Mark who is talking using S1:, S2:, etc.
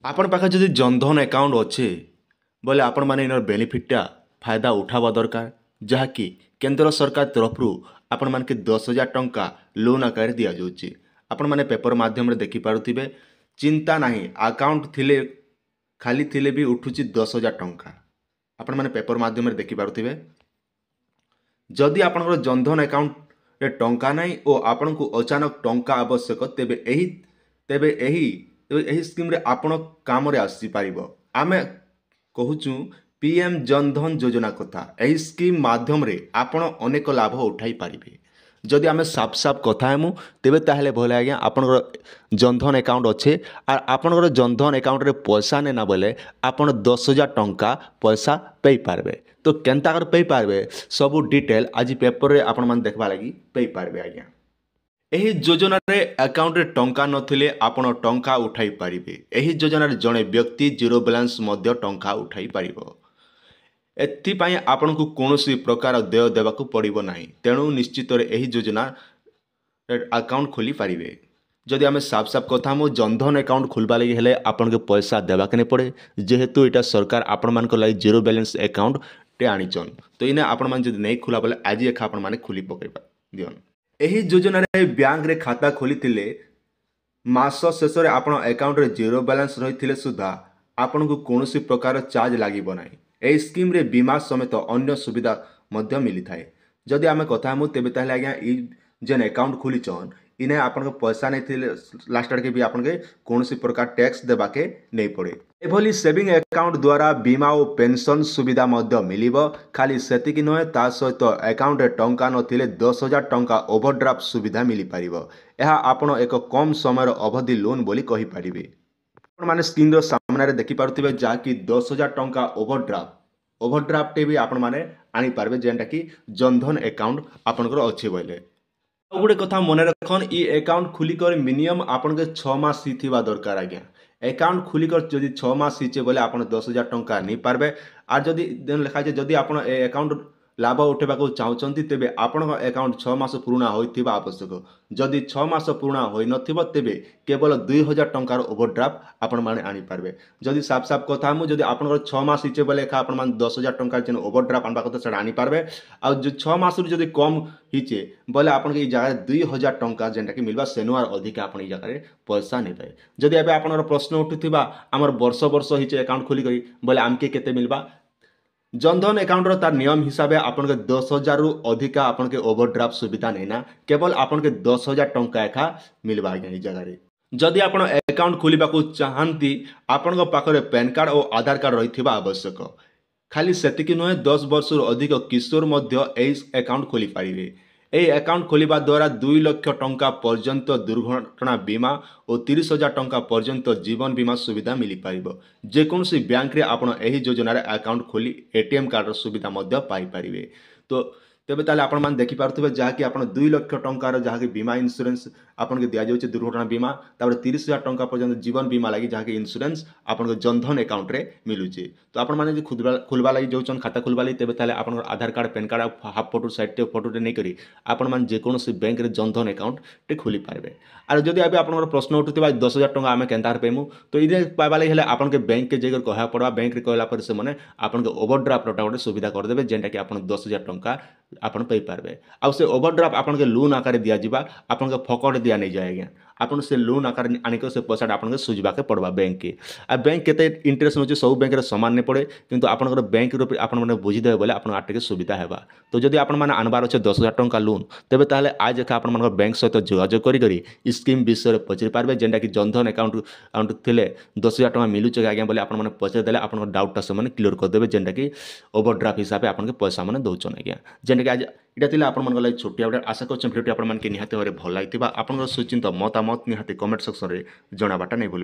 S1: आपण पाखे जदि जनधन अकाउंट अच्छे बोले आपण मैंने इन बेनिफिटा फायदा उठावा दरकार जहाँकि केंद्र सरकार तरफ आपण मान के 10,000 टंका लोन आकार दि जाऊँगी। आपण मैंने पेपर माध्यम देखिपे चिंता नहीं अकाउंट थिले खाली थिले भी उठुची 10,000 टंका आपण मैंने पेपर माध्यम देखिपे जदि आपणकर जनधन अकाउंट रे टंका नहीं और आपण को अचानक टंका आवश्यक तेबे एही स्कीम रे आपण काम रे आसी पारिबो। आमे कहूचु पीएम जनधन योजना कथा एही स्कीम माध्यम रे आपण अनेक लाभ उठाई पारिबे। जदि आमे साफ साफ कथा हेमु तेबे ताहले भले आज्ञा आपणकर जनधन अकाउंट अच्छे आर आपणकर जनधन अकाउंट रे पैसा नेना बोले आपण 10,000 टंका पैसा पे पारबे। तो केनता कर पे पारबे सबू डिटेल आज पेपर रे आपण मान देखबा लगी पे पारबे आज्ञा। एही योजना रे अकाउंट रे टंका नथिले आपण टंका उठाई पारिबे। एही योजना रे जणे व्यक्ति जीरो बैलेंस मध्य टंका उठाई पारिबो। एथिपाई आपण को कौनसी प्रकार देय देवाकू पड़िबो नाही तेणु निश्चित रे एही योजना रे अकाउंट खोली पारिबे। जदि आमे साफ साफ कथा मो जनधन अकाउंट खोलबा लगी हेले आपण के पैसा देबा के नै पड़े जेहेतु एटा सरकार आपण मान को लागि जीरो बैलेंस अकाउंट टे आनिचन। तो इने आपण मान जदि नै खुला बोले आज एखा आपण माने खुली पकेबा दियन। एही योजना रे बैंक रे खाता खोली थिले मास शेष रे आपण अकाउंट रे जीरो बैलेंस रही सुधा आपण को कौनसी प्रकार चार्ज लागिबो नाही। एही स्कीम रे बीमा समेत अन्य सुविधा मध्य मिली थाए। जदि आमे कथा मु तेबे ताहले आज्ञा ई जेन अकाउंट खोलीचन इने आपण को पैसा नहीं थिले लास्ट के भी आपण के कौनसी प्रकार टैक्स देबा के नहीं पड़े। एभली सेविंग अकाउंट द्वारा बीमा और पेंशन सुविधा मध्य मिलिबो। खाली सेतिकी नहे ता सहित अकाउंट रे टंका नथिले 10,000 टंका ओवरड्राफ्ट सुविधा मिली पारिबो। एहा आपण एक कम समय अवधि लोन बोली कहि पारिबे। आपण माने स्क्रीन रो सामने रे देखि पारुथिबे जा कि 10,000 टंका ओवरड्राफ्ट भी आपण माने आनी पारबे जेंटा कि जनधन अकाउंट आपनकर अच्छे बोले। आ गोटे कथा मन रखन ई अकाउंट खुलिकर मिनिमम आपन के 6 मास ही थिबा दरकार आज्ञा। अकाउंट खुलिकर जदि 6 मास हिचे बोले आपण 10,000 टंका नहीं पारबे। आर जदि लिखा जाए जदि आपण ए अकाउंट लाभ उठेबा को चाहउचंती तेबे आपण अकाउंट 6 मास पूर्ण होइथिबा आवश्यक। जदि 6 मास पूर्ण होई नथिबो तेबे केवल 2,000 टंकार ओवरड्राफ्ट आपण माने आनी पारबे। जदि साफ साफ कथा मु जदि आपण 6 मास हिचे बोले एखा आपण मान 10,000 टंका जेन ओवरड्राफ्ट आनबा कथा सेडा आनी पारबे। आ जो 6 मास रु जदि कम हिचे बोले आपण के ई जगह 2,000 टंका जेनटा कि मिलबा सेनुआर अधिक आपण ई जगह पैसा नेबे। जदि एबे आपण प्रश्न उठुथिबा हमर वर्ष वर्ष हिचे अकाउंट खोली करी बोले आमके केते मिलबा जनधन अकाउंट रो तार नियम हिसाब से आपन के 10,000 रु अधिका आपन के ओवरड्राफ्ट सुविधा नहीं ना केवल आपन के 10,000 टंका एखा मिलबा आज्ञा ई जगह रे। जदि आपन अकाउंट खोलिबा को चाहंती आपन को पाखरे पैन कार्ड और आधार कार्ड रहिथिबा आवश्यक। खाली सेतिकी नुहे 10 वर्ष रु अधिक किशोर मध्य एई अकाउंट खोली पारिबे। एई अकाउंट खोलिबा द्वारा 2 लाख टंका पर्यंत दुर्घटना बीमा और 30,000 टंका पर्यंत जीवन बीमा सुविधा मिली पारिबो। जेकोसी बैंक रे आपण एही योजना रे अकाउंट खोली एटीएम कार्ड रो सुविधा मध्य पाई पारिबे। तो तेबे ताले आपण मान देखि पारुथिबे जहाँकि आपण 2 लाख टंकार जहाँकि बीमा इंश्योरेंस आपन के दिया जाउचे दुर्घटना बीमा तापर 30,000 टंका पर्यंत जीवन बीमा लागि जहाँकि इंश्योरेंस आपन के जनधन अकाउंट रे मिलुचे। तो आपण माने जे खुलबा लागि जाउचन खाता खुलबा लागि तेबे ताले आपण Aadhaar card pan card half photo side टे फोटो टे नै करी आपण मान जेकोसी बैंक रे जनधन अकाउंट टे खोली पारबे। आर जदि आबे आपण प्रश्न उठुथिबा 10,000 टंका आमे केनतार पेमु तो इदे पाइबा लागि हेले आपण के बैंक के जेगर कहया पड़बा बैंक रे कहला पर से माने आपण के ओवरड्राफ्ट टा गोटे सुविधा कर देबे जेंटा कि आपण 10,000 टंका आपण पे पारबे। आ से ओवरड्राफ्ट आपण के लोन आकार दिया जिबा आपण के फकड़ दिया नै जाय आज्ञा। आपण से लोन आकार आनिक से पैसा आपण के सुझबा के पड़बा बैंक के। आ बैंक केते इंटरेस्ट होचे सब बैंक रे समान नै पड़े किंतु आपण बैंक रो आपण माने बुझी देबे बोले आपण आटे के सुविधा हेबा। तो जदि आपण माने आनबार अछि 10,000 टंका लोन तेबे ताले आज एका आपण मान बैंक सहित जोगाजोग करी स्कीम विषय पचरि पारबे जेंटा कि जनधन अकाउंट थिले 10,000 टंका मिलुचे आज्ञा बोले आपण माने पचरि देले आपण डाउट टा से माने क्लियर कर देबे जेंटा कि ओवरड्राफ्ट हिसाब से आपण के पैसा माने दउचन आज्ञा। जेंटा कि आज इटा थिला आपण मन लागि छोटिया अपडेट आशा करछन भिडियो आपण मन के निहाते भाबरे भल लागितिबा। आपण सुचिंत मतामत निहाते कमेंट सेक्शन रे जणाबाटा नै भूल।